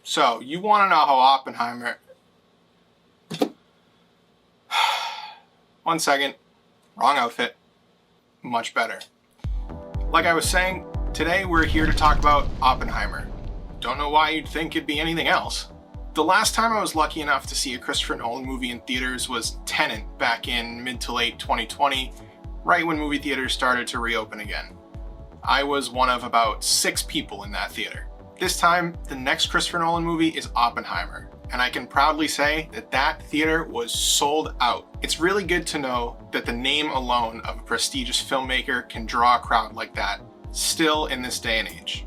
So, you want to know how Oppenheimer... One second. Wrong outfit. Much better. Like I was saying, today we're here to talk about Oppenheimer. Don't know why you'd think it'd be anything else. The last time I was lucky enough to see a Christopher Nolan movie in theaters was Tenet back in mid to late 2020, right when movie theaters started to reopen again. I was one of about 6 people in that theater. This time, the next Christopher Nolan movie is Oppenheimer, and I can proudly say that that theater was sold out. It's really good to know that the name alone of a prestigious filmmaker can draw a crowd like that, still in this day and age.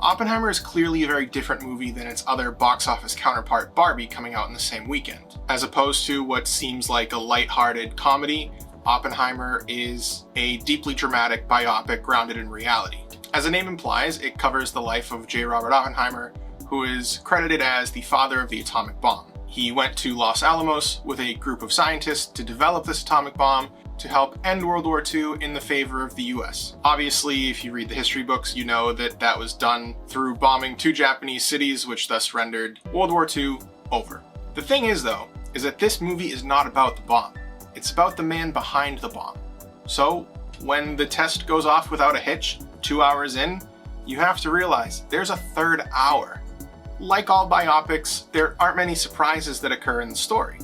Oppenheimer is clearly a very different movie than its other box office counterpart Barbie coming out in the same weekend. As opposed to what seems like a lighthearted comedy, Oppenheimer is a deeply dramatic biopic grounded in reality. As the name implies, it covers the life of J. Robert Oppenheimer, who is credited as the father of the atomic bomb. He went to Los Alamos with a group of scientists to develop this atomic bomb to help end World War II in the favor of the US. Obviously, if you read the history books, you know that that was done through bombing 2 Japanese cities, which thus rendered World War II over. The thing is, though, is that this movie is not about the bomb. It's about the man behind the bomb. So, when the test goes off without a hitch, 2 hours in, you have to realize there's a third hour. Like all biopics, there aren't many surprises that occur in the story,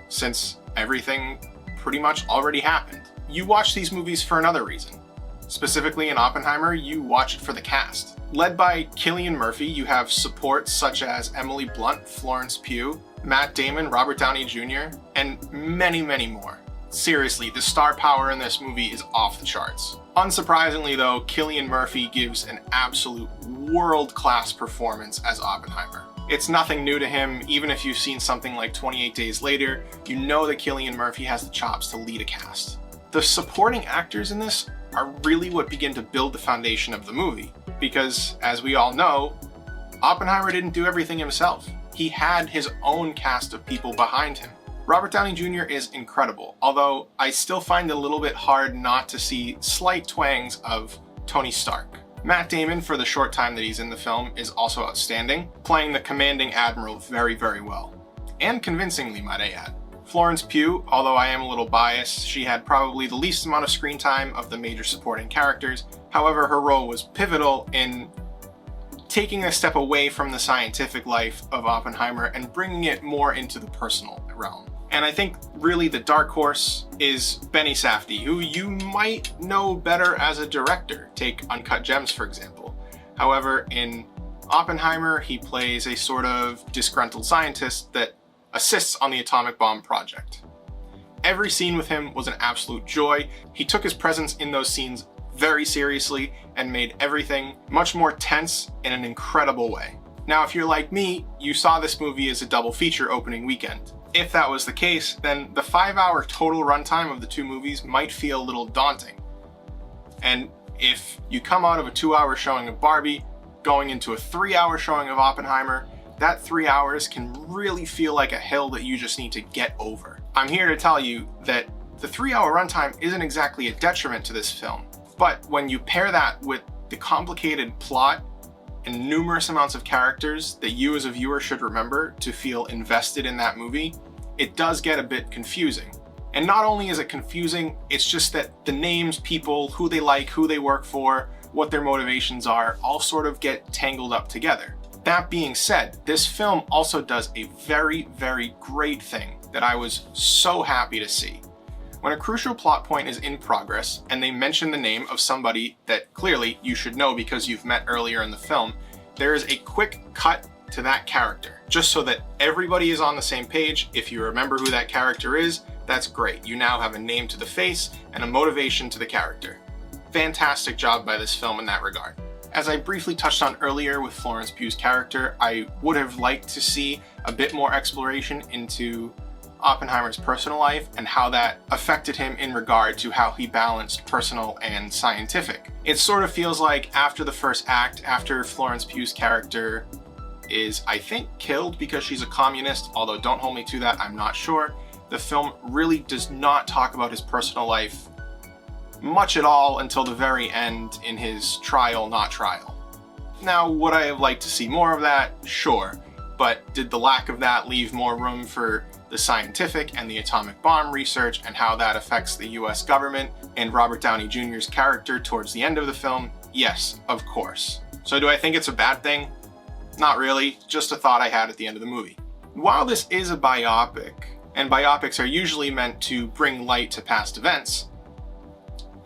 since everything pretty much already happened. You watch these movies for another reason. Specifically in Oppenheimer, you watch it for the cast. Led by Cillian Murphy, you have support such as Emily Blunt, Florence Pugh, Matt Damon, Robert Downey Jr., and many, many more. Seriously, the star power in this movie is off the charts. Unsurprisingly though, Cillian Murphy gives an absolute world-class performance as Oppenheimer. It's nothing new to him. Even if you've seen something like 28 Days Later, you know that Cillian Murphy has the chops to lead a cast. The supporting actors in this are really what begin to build the foundation of the movie, because as we all know, Oppenheimer didn't do everything himself. He had his own cast of people behind him. Robert Downey Jr. is incredible, although I still find it a little bit hard not to see slight twangs of Tony Stark. Matt Damon, for the short time that he's in the film, is also outstanding, playing the commanding admiral very, very well. And convincingly, might I add. Florence Pugh, although I am a little biased, she had probably the least amount of screen time of the major supporting characters. However, her role was pivotal in taking a step away from the scientific life of Oppenheimer and bringing it more into the personal realm. And I think really the dark horse is Benny Safdie, who you might know better as a director. Take Uncut Gems, for example. However, in Oppenheimer, he plays a sort of disgruntled scientist that assists on the atomic bomb project. Every scene with him was an absolute joy. He took his presence in those scenes very seriously and made everything much more tense in an incredible way. Now, if you're like me, you saw this movie as a double feature opening weekend. If that was the case, then the 5-hour total runtime of the 2 movies might feel a little daunting. And if you come out of a 2-hour showing of Barbie, going into a 3-hour showing of Oppenheimer, that 3 hours can really feel like a hill that you just need to get over. I'm here to tell you that the 3-hour runtime isn't exactly a detriment to this film, but when you pair that with the complicated plot and numerous amounts of characters that you as a viewer should remember to feel invested in that movie, it does get a bit confusing. And not only is it confusing, it's just that the names, people, who they like, who they work for, what their motivations are, all sort of get tangled up together. That being said, this film also does a very, very great thing that I was so happy to see. When a crucial plot point is in progress and they mention the name of somebody that clearly you should know because you've met earlier in the film, there is a quick cut to that character, just so that everybody is on the same page. If you remember who that character is, that's great. You now have a name to the face and a motivation to the character. Fantastic job by this film in that regard. As I briefly touched on earlier with Florence Pugh's character, I would have liked to see a bit more exploration into Oppenheimer's personal life and how that affected him in regard to how he balanced personal and scientific. It sort of feels like after the first act, after Florence Pugh's character is, I think, killed because she's a communist, although don't hold me to that, I'm not sure, the film really does not talk about his personal life much at all until the very end in his trial, not trial. Now, would I have liked to see more of that? Sure. but did the lack of that leave more room for the scientific and the atomic bomb research and how that affects the US government and Robert Downey Jr.'s character towards the end of the film? Yes, of course. So do I think it's a bad thing? Not really, just a thought I had at the end of the movie. While this is a biopic, and biopics are usually meant to bring light to past events,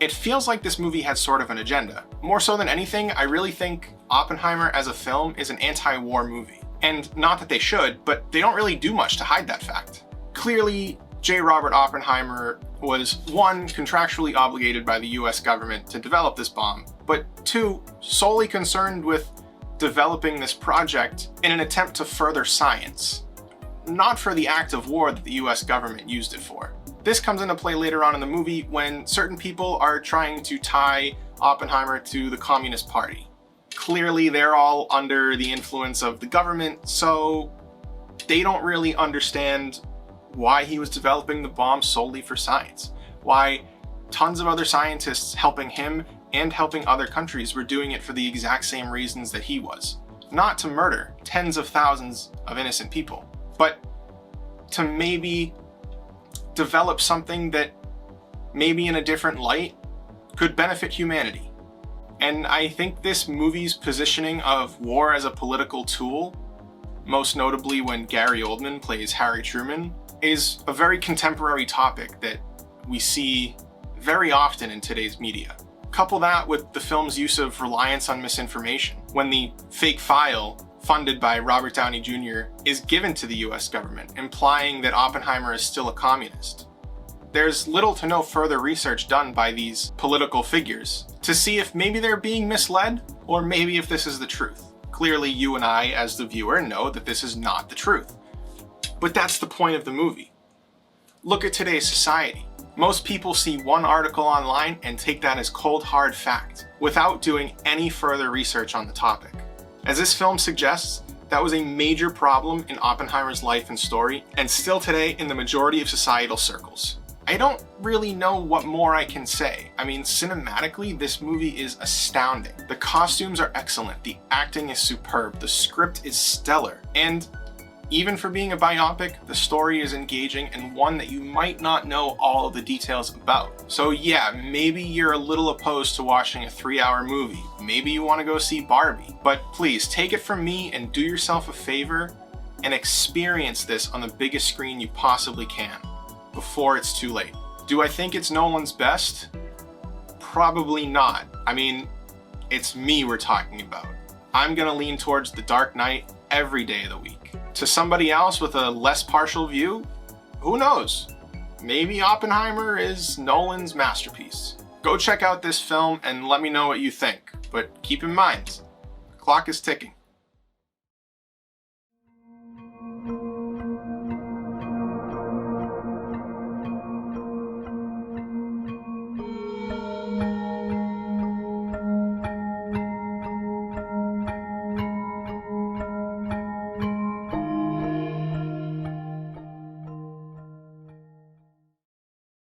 it feels like this movie had sort of an agenda. More so than anything, I really think Oppenheimer as a film is an anti-war movie. And not that they should, but they don't really do much to hide that fact. Clearly, J. Robert Oppenheimer was, 1, contractually obligated by the US government to develop this bomb, but 2, solely concerned with developing this project in an attempt to further science, not for the act of war that the US government used it for. This comes into play later on in the movie when certain people are trying to tie Oppenheimer to the Communist Party. Clearly, they're all under the influence of the government, so they don't really understand why he was developing the bomb solely for science. Why tons of other scientists helping him and helping other countries were doing it for the exact same reasons that he was. Not to murder tens of thousands of innocent people, but to maybe develop something that maybe in a different light could benefit humanity. And I think this movie's positioning of war as a political tool, most notably when Gary Oldman plays Harry Truman, is a very contemporary topic that we see very often in today's media. Couple that with the film's use of reliance on misinformation, when the fake file funded by Robert Downey Jr. is given to the US government, implying that Oppenheimer is still a communist. There's little to no further research done by these political figures to see if maybe they're being misled, or maybe if this is the truth. Clearly, you and I, as the viewer, know that this is not the truth. But that's the point of the movie. Look at today's society. Most people see one article online and take that as cold hard fact, without doing any further research on the topic. As this film suggests, that was a major problem in Oppenheimer's life and story, and still today in the majority of societal circles. I don't really know what more I can say. I mean, cinematically, this movie is astounding. The costumes are excellent, the acting is superb, the script is stellar, and even for being a biopic, the story is engaging and one that you might not know all of the details about. So yeah, maybe you're a little opposed to watching a 3-hour movie. Maybe you want to go see Barbie. But please, take it from me and do yourself a favor and experience this on the biggest screen you possibly can, before it's too late. Do I think it's Nolan's best? Probably not. I mean, it's me we're talking about. I'm gonna lean towards The Dark Knight every day of the week. To somebody else with a less partial view, who knows? Maybe Oppenheimer is Nolan's masterpiece. Go check out this film and let me know what you think. But keep in mind, the clock is ticking.